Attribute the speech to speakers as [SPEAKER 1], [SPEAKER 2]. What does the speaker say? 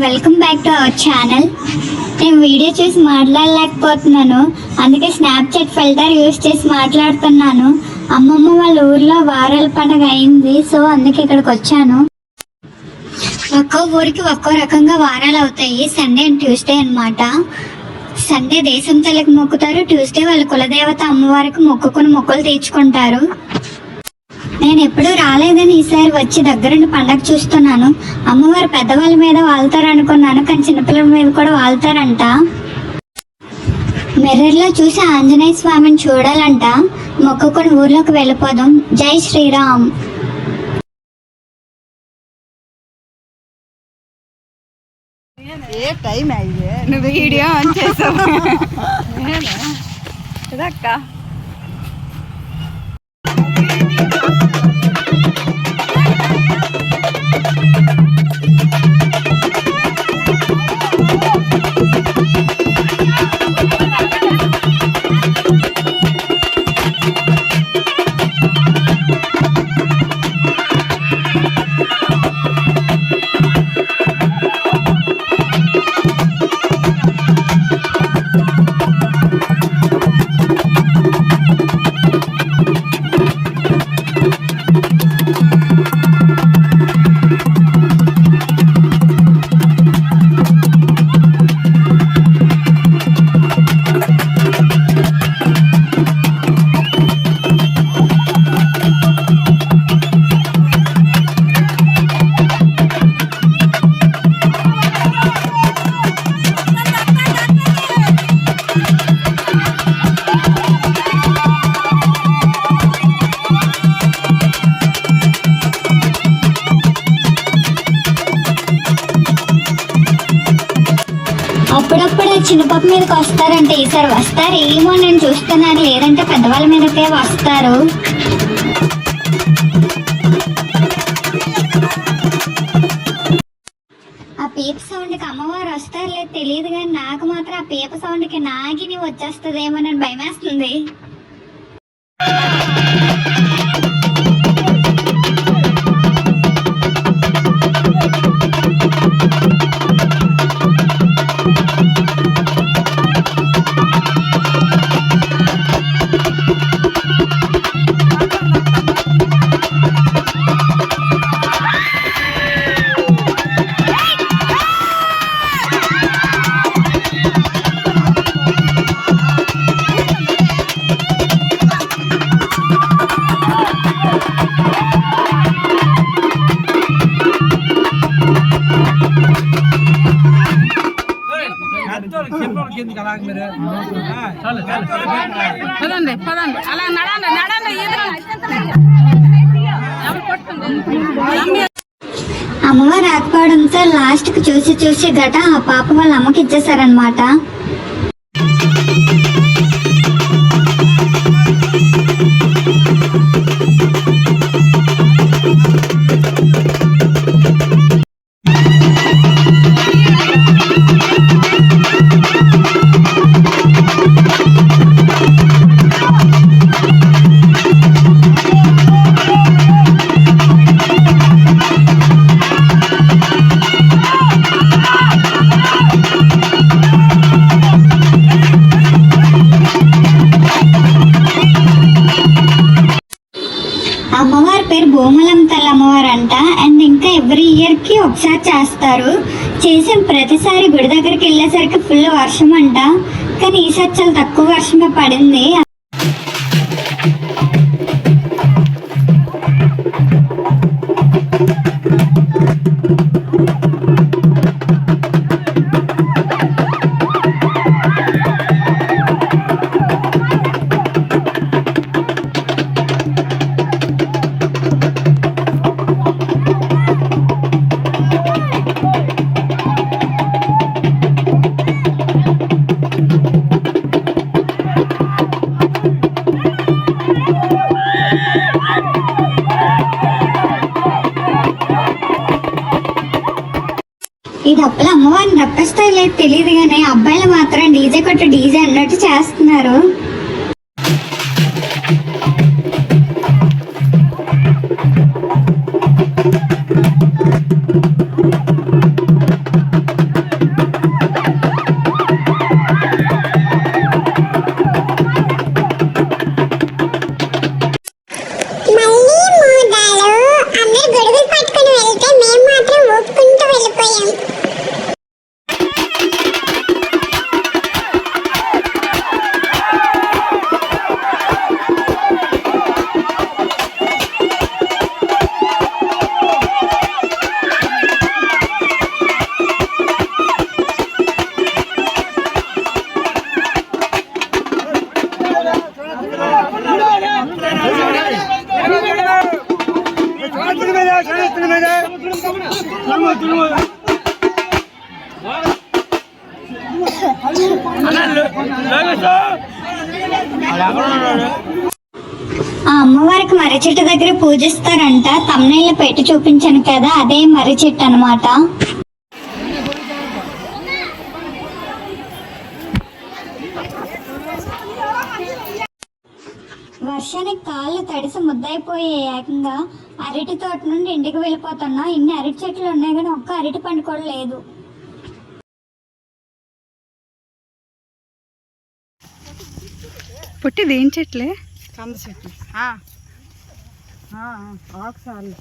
[SPEAKER 1] Welcome back to our channel. నేను video చూసి మాట్లాడలేకపోతున్నాను, అందుకే స్నాప్చాట్ ఫిల్టర్ యూజ్ చేసి మాట్లాడుతున్నాను. అమ్మమ్మ వాళ్ళ ఊర్లో వారాల పండుగ అయింది, సో అందుకే ఇక్కడికి వచ్చాను. ఒక్కో ఊరికి ఒక్కో రకంగా వారాలు అవుతాయి. సండే అండ్ ట్యూస్డే అన్నమాట. సండే దేశం తల్లికి మొక్కుతారు, ట్యూస్డే వాళ్ళ కులదేవత అమ్మవారికి మొక్కుకుని మొక్కులు తీర్చుకుంటారు. నేను ఎప్పుడూ రాలేదని ఈసారి వచ్చి దగ్గరుండి పండగ చూస్తున్నాను. అమ్మవారు పెద్దవాళ్ళ మీద వాళ్తారు అనుకున్నాను, కానీ చిన్నపిల్లల మీద కూడా వాళ్తారంట. మిర్రర్లో చూసి ఆంజనేయ స్వామిని చూడాలంట. మొక్కుకుని ఊర్లోకి వెళ్ళిపోదాం. జై శ్రీరామ్.
[SPEAKER 2] ఏ టైం అయ్యే నువ్వు వీడియో ఆన్ చేసావు ఇదక్క.
[SPEAKER 1] అప్పుడప్పుడే చిన్నపాప మీదకి వస్తారంటే ఈసారి వస్తారు ఏమో, నేను చూస్తున్నాను. లేదంటే పెద్దవాళ్ళ మీదకే వస్తారు. ఆ పీప సౌండ్కి అమ్మవారు వస్తారు లేదు తెలియదు, కానీ నాకు మాత్రం ఆ పీప సౌండ్కి నాగిని వచ్చేస్తుందేమో అని భయమేస్తుంది. అమ్మవారు రాకపోవడంతో లాస్ట్ కి చూసి గట ఆ పాప వాళ్ళ అమ్మకి ఇచ్చేసారనమాట. అమ్మవారి పేరు భూమలం తల్లి అమ్మవారు అంట. అండ్ ఇంకా ఎవ్రీ ఇయర్ కి ఒకసారి చేస్తారు. చేసిన ప్రతిసారి గుడి దగ్గరికి వెళ్ళేసరికి ఫుల్ వర్షం అంట, కానీ ఈసారి చాలా తక్కువ వర్షమే పడింది. ఈ డప్పులు అమ్మవారిని రప్పిస్తాయి లేదు తెలియదు, కానీ అబ్బాయిలు మాత్రం డీజే కొట్టు డీజే అన్నట్టు చేస్తున్నారు. ఆ అమ్మవారికి మర్రి చెట్టు దగ్గర పూజిస్తారంట. తమ్నైల్లో పెట్టి చూపించాను కదా, అదే మర్రి చెట్టు అనమాట. వర్షానికి కాళ్ళు తడిసి ముద్దయిపోయి ఏకంగా అరటి తోట నుండి ఇంటికి వెళ్ళిపోతున్నా. ఇన్ని అరటి చెట్లు ఉన్నాయి కానీ ఒక్క అరటి పండు కూడా లేదు.
[SPEAKER 2] పుట్టిది ఏం చెట్లే? కంద చెట్లు ఆకు సార్లు